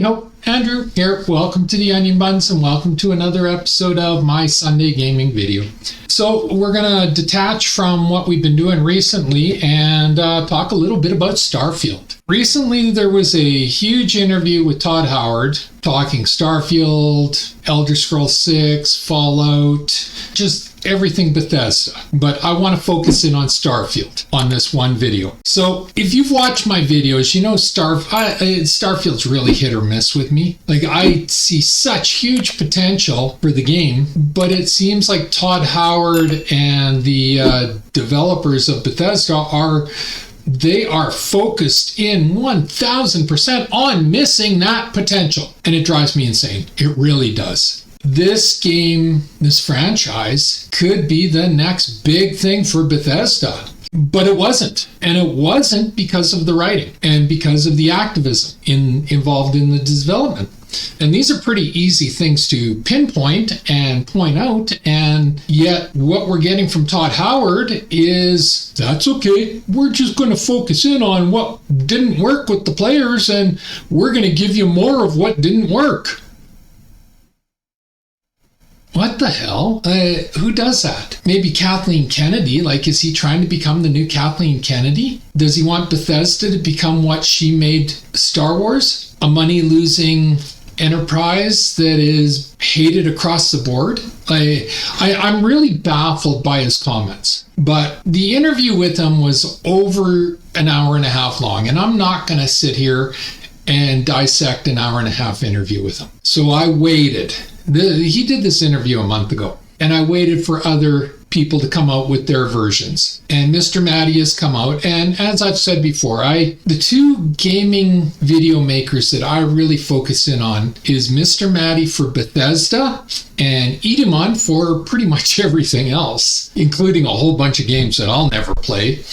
Anyhow, Andrew here. Welcome to the Onion Buns and welcome to another episode of my Sunday gaming video. So we're going to detach from what we've been doing recently and talk a little bit about Starfield. Recently, there was a huge interview with Todd Howard talking Starfield, Elder Scrolls 6, Fallout, just everything Bethesda. But I want to focus in on Starfield on this one video. So if you've watched my videos, you know Starfield's really hit or miss with me. Like, I see such huge potential for the game, but it seems like Todd Howard and the developers of Bethesda are focused in 1000% on missing that potential. And it drives me insane. It really does. This game, this franchise, could be the next big thing for Bethesda. But it wasn't. And it wasn't because of the writing and because of the activism involved in the development. And these are pretty easy things to pinpoint and point out. And yet what we're getting from Todd Howard is, that's okay. We're just going to focus in on what didn't work with the players, and we're going to give you more of what didn't work. What the hell? Who does that? Maybe Kathleen Kennedy. Like, is he trying to become the new Kathleen Kennedy? Does he want Bethesda to become what she made Star Wars? A money-losing enterprise that is hated across the board? I'm really baffled by his comments. But the interview with him was over an hour and a half long, and I'm not going to sit here and dissect an hour and a half interview with him. So I waited. He did this interview a month ago, and I waited for other people to come out with their versions. And Mr. Matty has come out, and as I've said before, the two gaming video makers that I really focus in on is Mr. Matty for Bethesda and Edemon for pretty much everything else, including a whole bunch of games that I'll never play.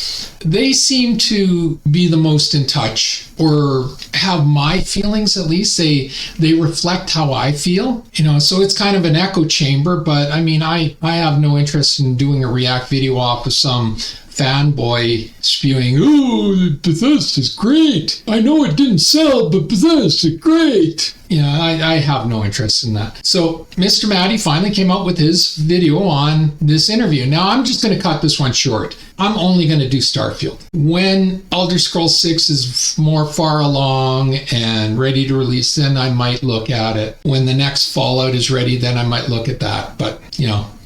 They seem to be the most in touch, or have my feelings at least. They reflect how I feel, so it's kind of an echo chamber. But I mean, I have no interest in doing a react video off of some fanboy spewing, "Oh, Bethesda's great. I know it didn't sell, but Bethesda's great." I have no interest in that. So Mr. Matty finally came out with his video on this interview. Now I'm just going to cut this one short. I'm only going to do Starfield. When Elder Scrolls 6 is more far along and ready to release, then I might look at it. When the next Fallout is ready, then I might look at that. But,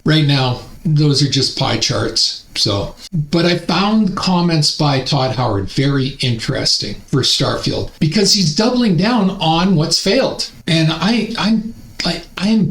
right now, those are just pie charts. But I found comments by Todd Howard very interesting for Starfield, because he's doubling down on what's failed. And I'm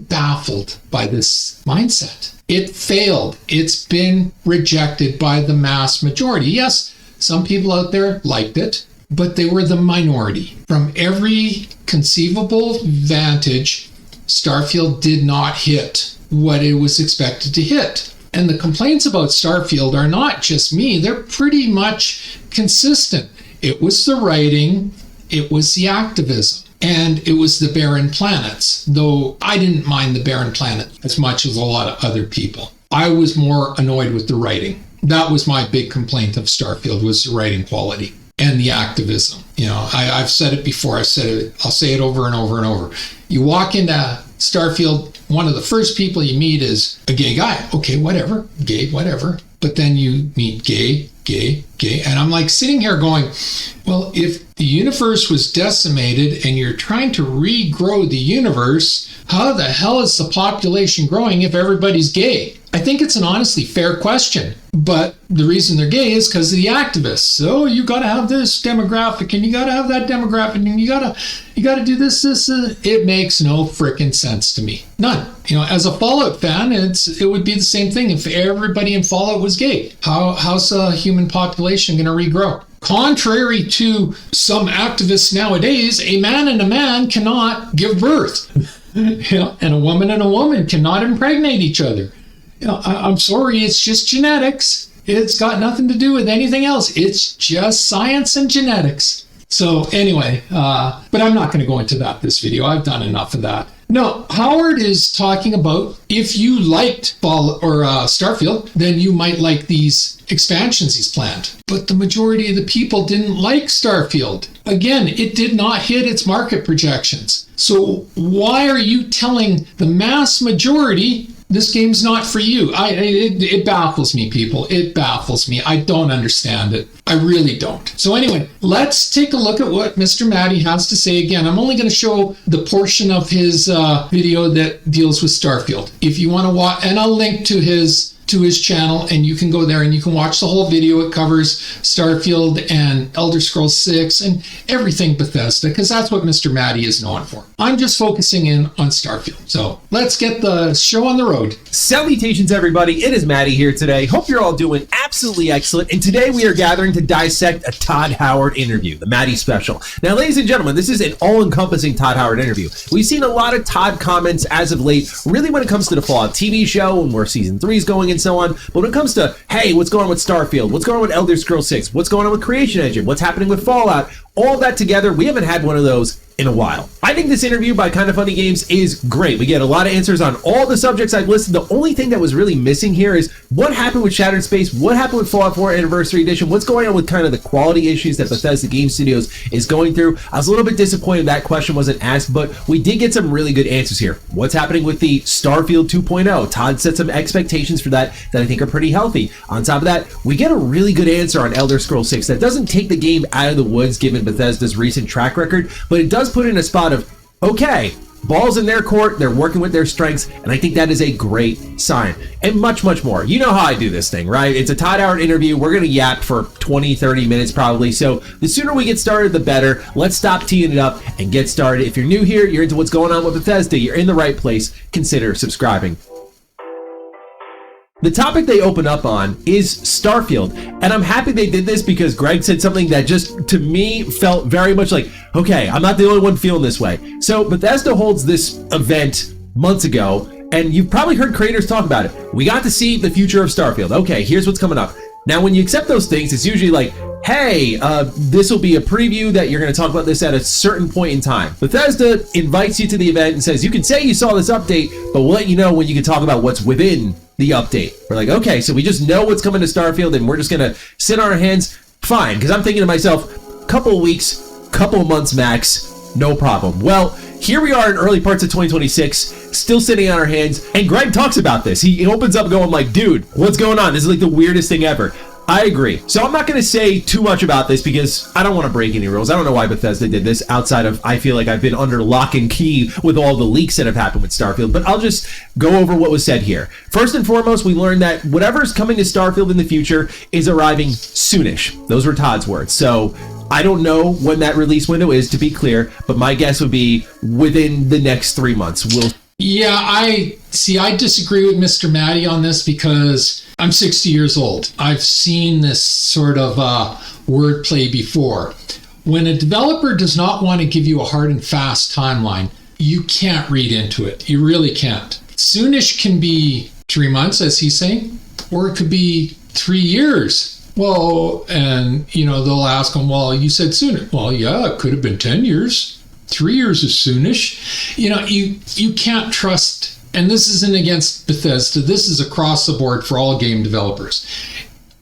baffled by this mindset. It failed. It's been rejected by the mass majority. Yes, some people out there liked it, but they were the minority. From every conceivable vantage, Starfield did not hit what it was expected to hit. And the complaints about Starfield are not just me. They're pretty much consistent. It was the writing, it was the activism, and it was the barren planets. Though I didn't mind the barren planet as much as a lot of other people. I was more annoyed with the writing. That was my big complaint of Starfield, was the writing quality and the activism. I've said it before. I'll say it over and over and over. You walk into Starfield, one of the first people you meet is a gay guy. Okay, whatever. Gay, whatever. But then you meet gay. And I'm like sitting here going, well, if the universe was decimated and you're trying to regrow the universe, how the hell is the population growing if everybody's gay? I think it's an honestly fair question. But the reason they're gay is because of the activists. So you got to have this demographic, and you got to have that demographic, and you got to do this. It makes no frickin' sense to me. None. As a Fallout fan, it would be the same thing if everybody in Fallout was gay. How's the human population going to regrow? Contrary to some activists nowadays, a man and a man cannot give birth. And a woman cannot impregnate each other. I'm sorry, it's just genetics. It's got nothing to do with anything else. It's just science and genetics. So anyway, but I'm not going to go into that this video. I've done enough of that. No, Howard is talking about if you liked Starfield, then you might like these expansions he's planned. But the majority of the people didn't like Starfield. Again, it did not hit its market projections. So why are you telling the mass majority this game's not for you? It baffles me, people. It baffles me. I don't understand it. I really don't. So anyway, let's take a look at what Mr. Matty has to say again. I'm only going to show the portion of his video that deals with Starfield. If you want to watch, and I'll link to his channel, and you can go there and you can watch the whole video. It covers Starfield and Elder Scrolls 6 and everything Bethesda, because that's what Mr. Matty is known for. I'm just focusing in on Starfield. So let's get the show on the road. Salutations, everybody. It is Matty here today. Hope you're all doing absolutely excellent. And today we are gathering to dissect a Todd Howard interview, the Matty special. Now, ladies and gentlemen, this is an all-encompassing Todd Howard interview. We've seen a lot of Todd comments as of late, really when it comes to the Fallout TV show and where Season 3 is going and so on. But when it comes to, hey, what's going on with Starfield? What's going on with Elder Scrolls 6? What's going on with Creation Engine? What's happening with Fallout? All that together, we haven't had one of those in a while. I think this interview by Kinda Funny Games is great. We get a lot of answers on all the subjects I've listed. The only thing that was really missing here is what happened with Shattered Space, what happened with Fallout 4 Anniversary Edition, what's going on with kind of the quality issues that Bethesda Game Studios is going through. I was a little bit disappointed that question wasn't asked, but we did get some really good answers here. What's happening with the Starfield 2.0? Todd set some expectations for that I think are pretty healthy. On top of that, we get a really good answer on Elder Scrolls 6 that doesn't take the game out of the woods given Bethesda's recent track record, but it does put in a spot of, okay, ball's in their court, they're working with their strengths, and I think that is a great sign. And much, much more. You know how I do this thing, right? It's a Todd Howard interview. We're going to yap for 20, 30 minutes probably, so the sooner we get started, the better. Let's stop teeing it up and get started. If you're new here, you're into what's going on with Bethesda, you're in the right place. Consider subscribing. The topic they open up on is Starfield, and I'm happy they did this because Greg said something that just, to me, felt very much like, okay, I'm not the only one feeling this way. So Bethesda holds this event months ago, and you've probably heard creators talk about it. We got to see the future of Starfield. Okay, here's what's coming up. Now, when you accept those things, it's usually like, hey, this will be a preview that you're going to talk about this at a certain point in time. Bethesda invites you to the event and says, you can say you saw this update, but we'll let you know when you can talk about what's within the update. We're like, okay, so we just know what's coming to Starfield and we're just going to sit on our hands? Fine, because I'm thinking to myself, couple of weeks, couple of months max, no problem. Well, here we are in early parts of 2026, still sitting on our hands, and Greg talks about this. He opens up going like, dude, what's going on? This is like the weirdest thing ever. I agree. So I'm not going to say too much about this because I don't want to break any rules. I don't know why Bethesda did this outside of, I feel like I've been under lock and key with all the leaks that have happened with Starfield, but I'll just go over what was said here. First and foremost, we learned that whatever's coming to Starfield in the future is arriving soonish. Those were Todd's words. So I don't know when that release window is, to be clear, but my guess would be within the next 3 months. Yeah, I disagree with Mr. Matty on this because I'm 60 years old. I've seen this sort of wordplay before. When a developer does not want to give you a hard and fast timeline, you can't read into it. You really can't. Soonish can be 3 months, as he's saying, or it could be 3 years. Well, and, they'll ask him, well, you said sooner. Well, yeah, it could have been 10 years. 3 years is soonish. You can't trust, and this isn't against Bethesda, this is across the board for all game developers.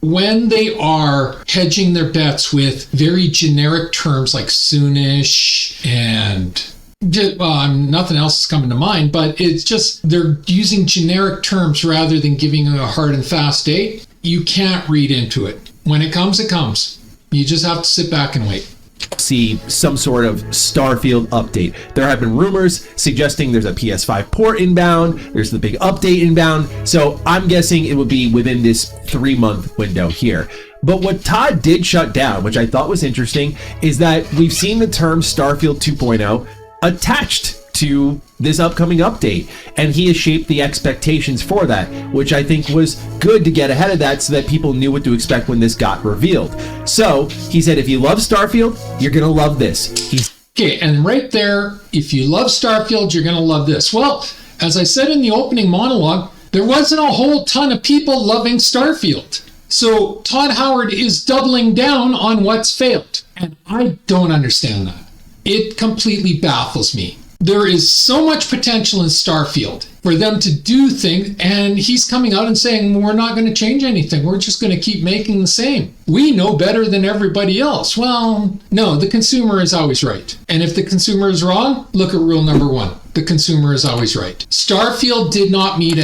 When they are hedging their bets with very generic terms like soonish and nothing else is coming to mind, but it's just they're using generic terms rather than giving a hard and fast date. You can't read into it. When it comes, it comes. You just have to sit back and wait. See some sort of Starfield update. There have been rumors suggesting there's a PS5 port inbound, there's the big update inbound, so I'm guessing it would be within this 3-month window here. But what Todd did shut down, which I thought was interesting, is that we've seen the term Starfield 2.0 attached to this upcoming update, and he has shaped the expectations for that, which I think was good to get ahead of that so that people knew what to expect when this got revealed. So he said, if you love Starfield, you're gonna love this. Okay, and right there, if you love Starfield, you're gonna love this. Well, as I said in the opening monologue, there wasn't a whole ton of people loving Starfield. So Todd Howard is doubling down on what's failed, and I don't understand that. It completely baffles me. There is so much potential in Starfield for them to do things, and he's coming out and saying, we're not going to change anything. We're just going to keep making the same. We know better than everybody else. Well, no, the consumer is always right. And if the consumer is wrong, look at rule number 1. The consumer is always right. Starfield did not meet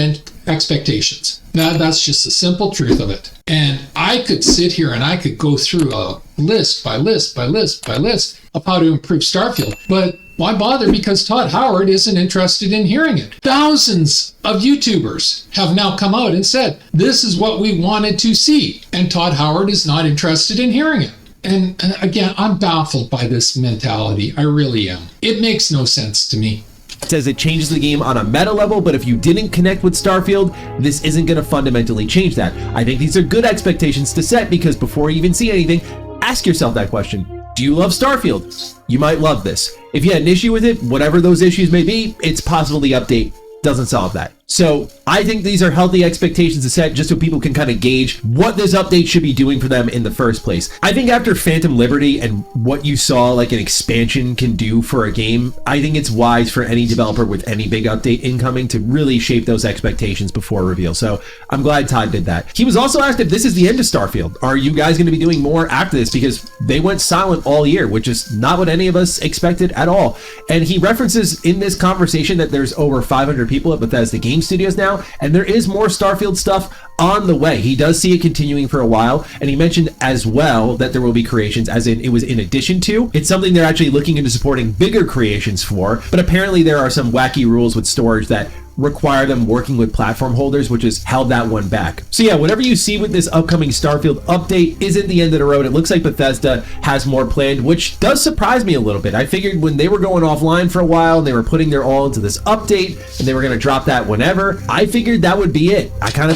expectations. Now, that's just the simple truth of it. And I could sit here and I could go through a list by list by list by list of how to improve Starfield. But why bother? Because Todd Howard isn't interested in hearing it. Thousands of YouTubers have now come out and said, this is what we wanted to see. And Todd Howard is not interested in hearing it. And again, I'm baffled by this mentality. I really am. It makes no sense to me. It says it changes the game on a meta level, but if you didn't connect with Starfield, this isn't going to fundamentally change that. I think these are good expectations to set, because before you even see anything, ask yourself that question. Do you love Starfield? You might love this. If you had an issue with it, whatever those issues may be, it's possible the update doesn't solve that. So I think these are healthy expectations to set, just so people can kind of gauge what this update should be doing for them in the first place. I think after Phantom Liberty and what you saw like an expansion can do for a game, I think it's wise for any developer with any big update incoming to really shape those expectations before reveal. So I'm glad Todd did that. He was also asked if this is the end of Starfield. Are you guys going to be doing more after this? Because they went silent all year, which is not what any of us expected at all. And he references in this conversation that there's over 500 people at Bethesda Game Studios now, and there is more Starfield stuff on the way. He does see it continuing for a while, and he mentioned as well that there will be creations, as in it was in addition to. It's something they're actually looking into supporting bigger creations for, but apparently there are some wacky rules with storage that require them working with platform holders, which has held that one back. So yeah, whatever you see with this upcoming Starfield update isn't the end of the road. It looks like Bethesda has more planned, which does surprise me a little bit. I figured when they were going offline for a while and they were putting their all into this update and they were going to drop that whenever, I figured that would be it. I kind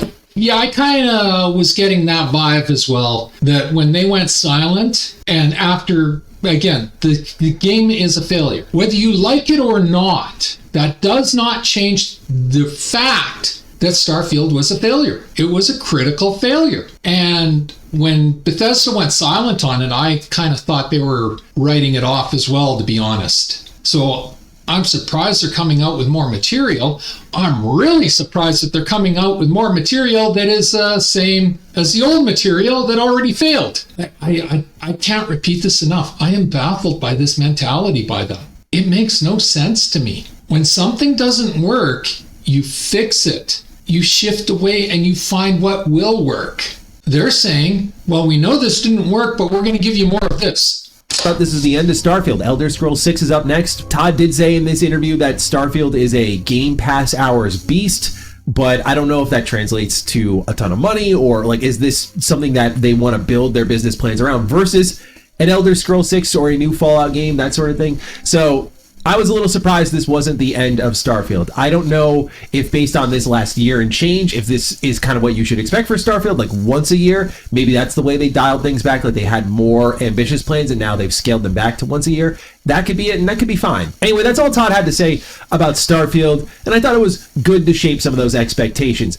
of was getting that vibe as well, that when they went silent and after, again, the game is a failure. Whether you like it or not, that does not change the fact that Starfield was a failure. It was a critical failure. And when Bethesda went silent on it, I kind of thought they were writing it off as well, to be honest. So I'm surprised they're coming out with more material. I'm really surprised that they're coming out with more material that is same as the old material that already failed. I can't repeat this enough. I am baffled by this mentality by them. It makes no sense to me. When something doesn't work, you fix it. You shift away and you find what will work. They're saying, well, we know this didn't work, but we're going to give you more of this. But this is the end of Starfield. Elder Scrolls 6 is up next. Todd did say in this interview that Starfield is a Game Pass hours beast, but I don't know if that translates to a ton of money, or like, is this something that they want to build their business plans around versus an Elder Scrolls 6 or a new Fallout game, that sort of thing. So I was a little surprised this wasn't the end of Starfield. I don't know if based on this last year and change, if this is kind of what you should expect for Starfield, like once a year. Maybe that's the way they dialed things back, like they had more ambitious plans and now they've scaled them back to once a year. That could be it, and that could be fine. Anyway, that's all Todd had to say about Starfield, and I thought it was good to shape some of those expectations.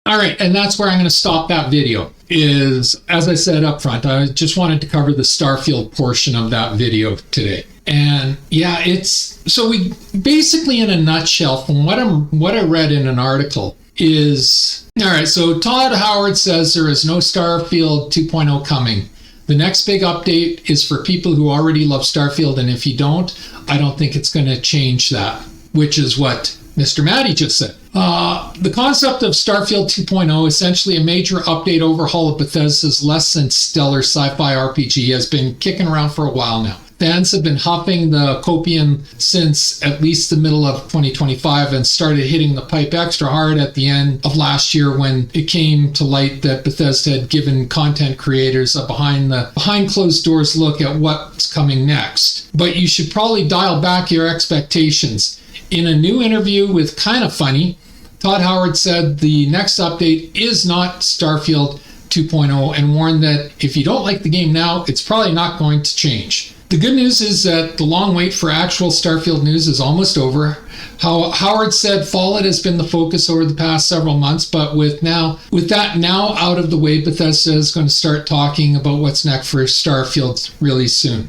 All right, and that's where I'm going to stop that video. Is, as I said up front, I just wanted to cover the Starfield portion of that video today. And yeah, it's so we basically, in a nutshell, from what I read in an article is, all right, so Todd Howard says there is no Starfield 2.0 coming. The next big update is for people who already love Starfield, and if you don't, I don't think it's going to change that, which is what Mr. Matty just said. The concept of Starfield 2.0, essentially a major update overhaul of Bethesda's less than stellar sci-fi RPG, has been kicking around for a while now. Fans have been huffing the copium since at least the middle of 2025 and started hitting the pipe extra hard at the end of last year when it came to light that Bethesda had given content creators a behind closed doors look at what's coming next. But you should probably dial back your expectations. In a new interview with Kinda Funny, Todd Howard said the next update is not Starfield 2.0 and warned that if you don't like the game now, it's probably not going to change. The good news is that the long wait for actual Starfield news is almost over. Howard said Fallout has been the focus over the past several months, but with that now out of the way, Bethesda is going to start talking about what's next for Starfield really soon.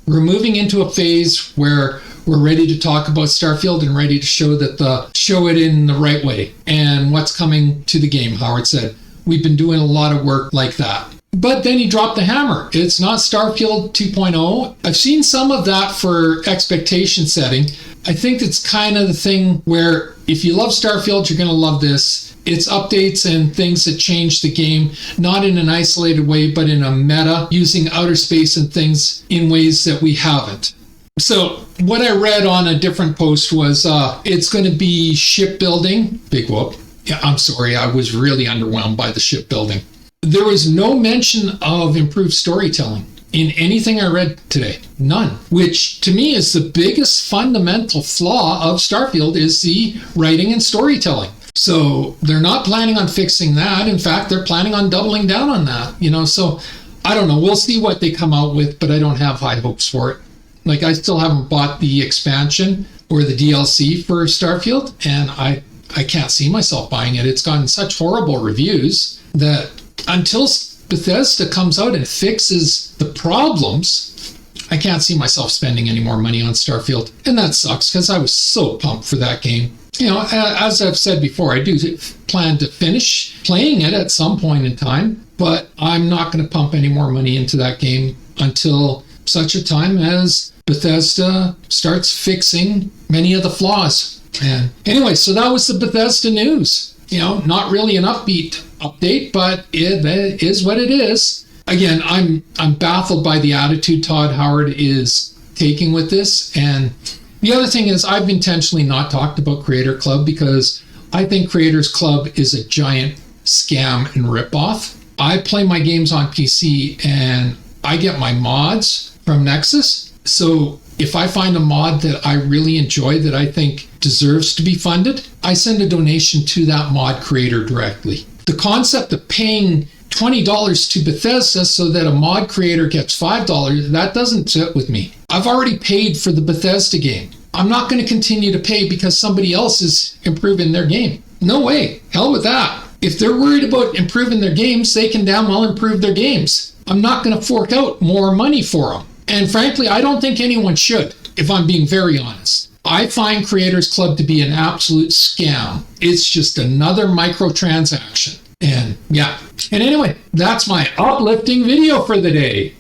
We're moving into a phase where we're ready to talk about Starfield and ready to show it in the right way and what's coming to the game, Howard said. We've been doing a lot of work like that. But then he dropped the hammer. It's not Starfield 2.0. I've seen some of that for expectation setting. I think it's kind of the thing where if you love Starfield, you're going to love this. It's updates and things that change the game, not in an isolated way, but in a meta, using outer space and things in ways that we haven't. So what I read on a different post was it's going to be shipbuilding. Big whoop. Yeah, I'm sorry. I was really underwhelmed by the shipbuilding. There was no mention of improved storytelling in anything I read today. None. Which to me is the biggest fundamental flaw of Starfield is the writing and storytelling. So they're not planning on fixing that. In fact, they're planning on doubling down on that. So I don't know. We'll see what they come out with, but I don't have high hopes for it. Like, I still haven't bought the expansion or the DLC for Starfield, and I can't see myself buying it. It's gotten such horrible reviews that until Bethesda comes out and fixes the problems, I can't see myself spending any more money on Starfield. And that sucks because I was so pumped for that game. As I've said before, I do plan to finish playing it at some point in time, but I'm not going to pump any more money into that game until such a time as Bethesda starts fixing many of the flaws. And anyway, so that was the Bethesda news. Not really an upbeat update, but it is what it is. Again, I'm baffled by the attitude Todd Howard is taking with this. And the other thing is, I've intentionally not talked about Creator Club because I think Creators Club is a giant scam and ripoff. I play my games on PC and I get my mods from Nexus. So if I find a mod that I really enjoy that I think deserves to be funded, I send a donation to that mod creator directly. The concept of paying $20 to Bethesda so that a mod creator gets $5, that doesn't sit with me. I've already paid for the Bethesda game. I'm not going to continue to pay because somebody else is improving their game. No way. Hell with that. If they're worried about improving their games, they can damn well improve their games. I'm not going to fork out more money for them. And frankly, I don't think anyone should, if I'm being very honest. I find Creators Club to be an absolute scam. It's just another microtransaction. And yeah. And anyway, that's my uplifting video for the day.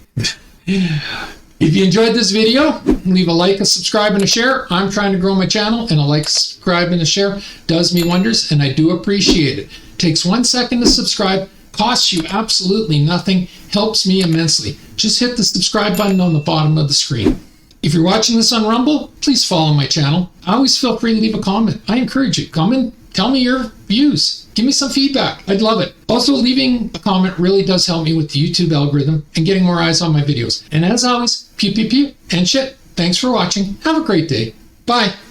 If you enjoyed this video, leave a like, a subscribe, and a share. I'm trying to grow my channel, and a like, subscribe, and a share does me wonders, and I do appreciate it. Takes 1 second to subscribe, costs you absolutely nothing, helps me immensely. Just hit the subscribe button on the bottom of the screen. If you're watching this on Rumble, please follow my channel. I always feel free to leave a comment. I encourage you. Come and tell me your views. Give me some feedback. I'd love it. Also, leaving a comment really does help me with the YouTube algorithm and getting more eyes on my videos. And as always, pew, pew, pew, and shit. Thanks for watching. Have a great day. Bye.